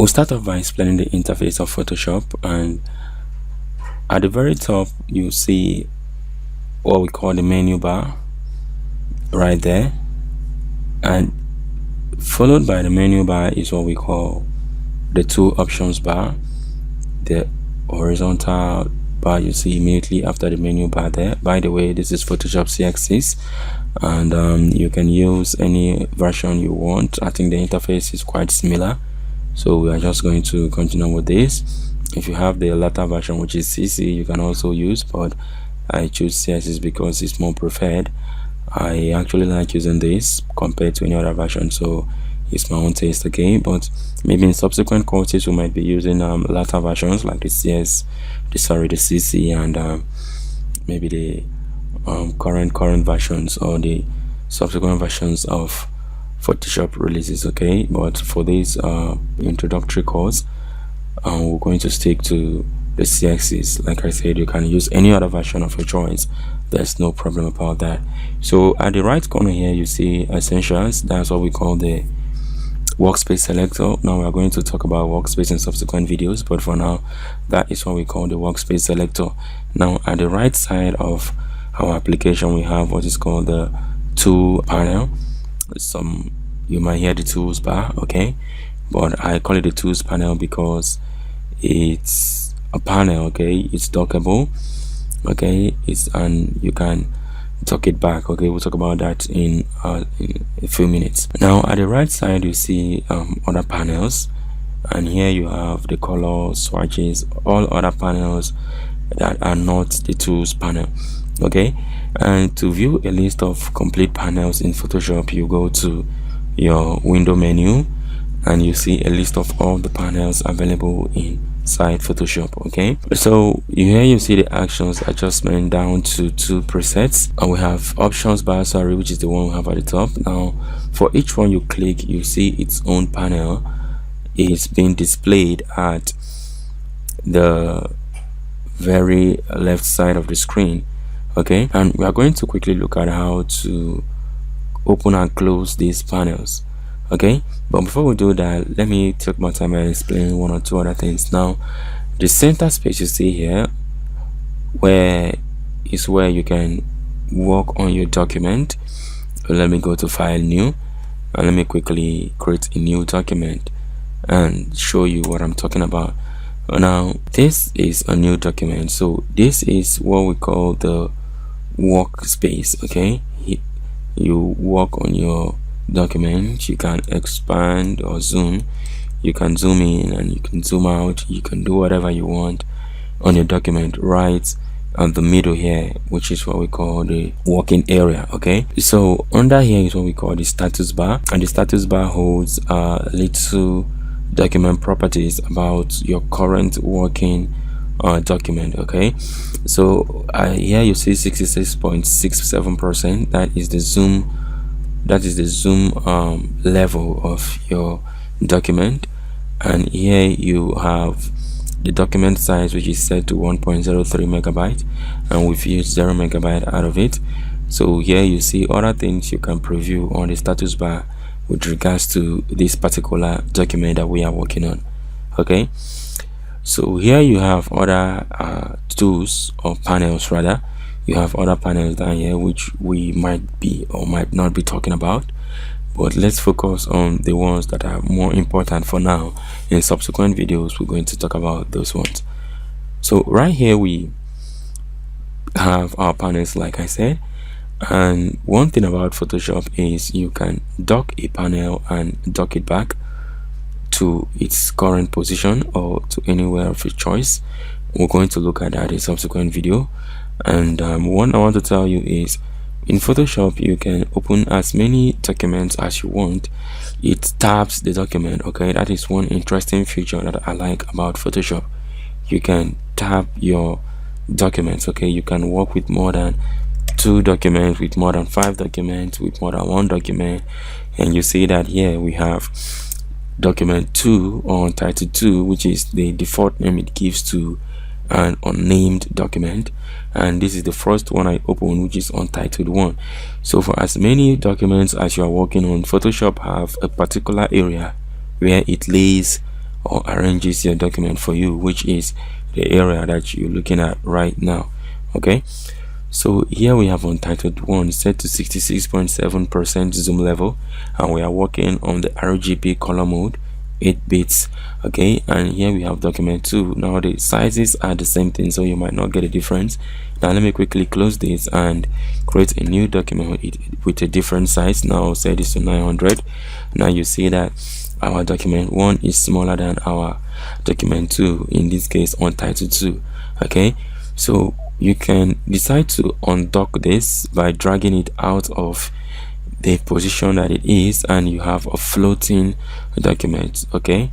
We'll start off by explaining the interface of Photoshop, and at the very top you see what we call the menu bar right there, and followed by the menu bar is what we call the tool options bar. The horizontal bar you see immediately after the menu bar there. By the way, this is Photoshop CX6, and you can use any version you want. I think the interface is quite similar, so we are just going to continue with this. If you have the latter version, which is CC, you can also use, but I choose CX6 because it's more preferred. I actually like using this compared to any other version, so it's my own taste, okay? But maybe in subsequent courses we might be using latter versions like the CC, and maybe the current versions or the subsequent versions of Photoshop releases, okay? But for this introductory course, we're going to stick to the CX6. Like I said, you can use any other version of your choice. There's no problem about that. So at the right corner here you see essentials. That's what we call the workspace selector. Now we are going to talk about workspace in subsequent videos, but for now that is what we call the workspace selector. Now at the right side of our application we have what is called the tool panel. You might hear the tools bar, okay, but I call it the tools panel because it's a panel, okay? It's dockable, okay? And you can dock it back, okay? We'll talk about that in a few minutes. Now at the right side you see other panels, and here you have the color swatches, all other panels that are not the tools panel, okay? And to view a list of complete panels in Photoshop, you go to your window menu and you see a list of all the panels available inside Photoshop, okay? So here you see the actions adjustment down to 2 presets, and we have options bar, which is the one we have at the top. Now for each one you click, you see its own panel is being displayed at the very left side of the screen, okay? And we are going to quickly look at how to open and close these panels, okay? But before we do that, let me take my time and explain one or two other things. Now the center space you see here, where you can work on your document. Let me go to file, new, and let me quickly create a new document and show you what I'm talking about. Now this is a new document, so this is what we call the workspace, okay? You work on your document, you can expand or zoom, you can zoom in and you can zoom out, you can do whatever you want on your document right at the middle here, which is what we call the working area, okay? So under here is what we call the status bar, and the status bar holds little document properties about your current working document, okay? So here you see 66.67%. that is the zoom level of your document, and here you have the document size, which is set to 1.03 megabyte, and we've used 0 megabyte out of it. So here you see other things you can preview on the status bar with regards to this particular document that we are working on, okay? So here you have other tools or panels rather. You have other panels down here which we might be or might not be talking about, but let's focus on the ones that are more important for now. In subsequent videos we're going to talk about those ones. So right here we have our panels, like I said, and one thing about Photoshop is you can dock a panel and dock it back to its current position or to anywhere of your choice. We're going to look at that in subsequent video. And one I want to tell you is in Photoshop you can open as many documents as you want. It tabs the document, okay? That is one interesting feature that I like about Photoshop. You can tab your documents, okay? You can work with more than 2 documents, with more than 5 documents, with more than 1 document. And you see that here we have document 2 or title 2, which is the default name it gives to an unnamed document, and this is the first one I open, which is untitled 1. So for as many documents as you are working on, Photoshop have a particular area where it lays or arranges your document for you, which is the area that you're looking at right now. Okay, so here we have Untitled 1 set to 66.7% zoom level, and we are working on the RGB color mode, 8 bits. Okay, and here we have document 2. Now the sizes are the same thing, so you might not get a difference. Now let me quickly close this and create a new document with a different size. Now set this to 900. Now you see that our document 1 is smaller than our document 2, in this case Untitled 2. Okay, so you can decide to undock this by dragging it out of the position that it is, and you have a floating document. Okay,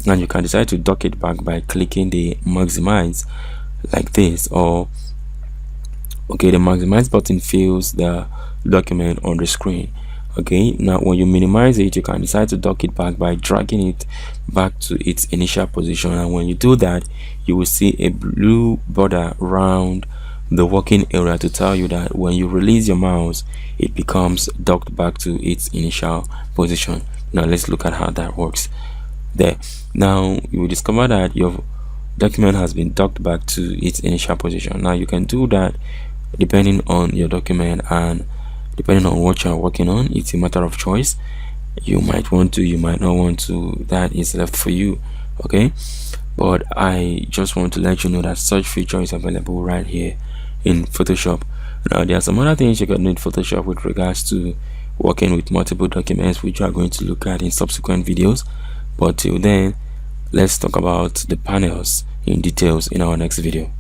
and you can decide to dock it back by clicking the maximize like this, or okay, the maximize button fills the document on the screen. Okay, now when you minimize it, you can decide to dock it back by dragging it back to its initial position, and when you do that, you will see a blue border around the working area to tell you that when you release your mouse, it becomes docked back to its initial position. Now let's look at how that works. There, now you will discover that your document has been docked back to its initial position. Now you can do that depending on your document and depending on what you are working on. It's a matter of choice. You might want to, you might not want to. That is left for you. Okay, but I just want to let you know that such feature is available right here in Photoshop. Now there are some other things you can do in Photoshop with regards to working with multiple documents, which you are going to look at in subsequent videos. But till then, let's talk about the panels in details in our next video.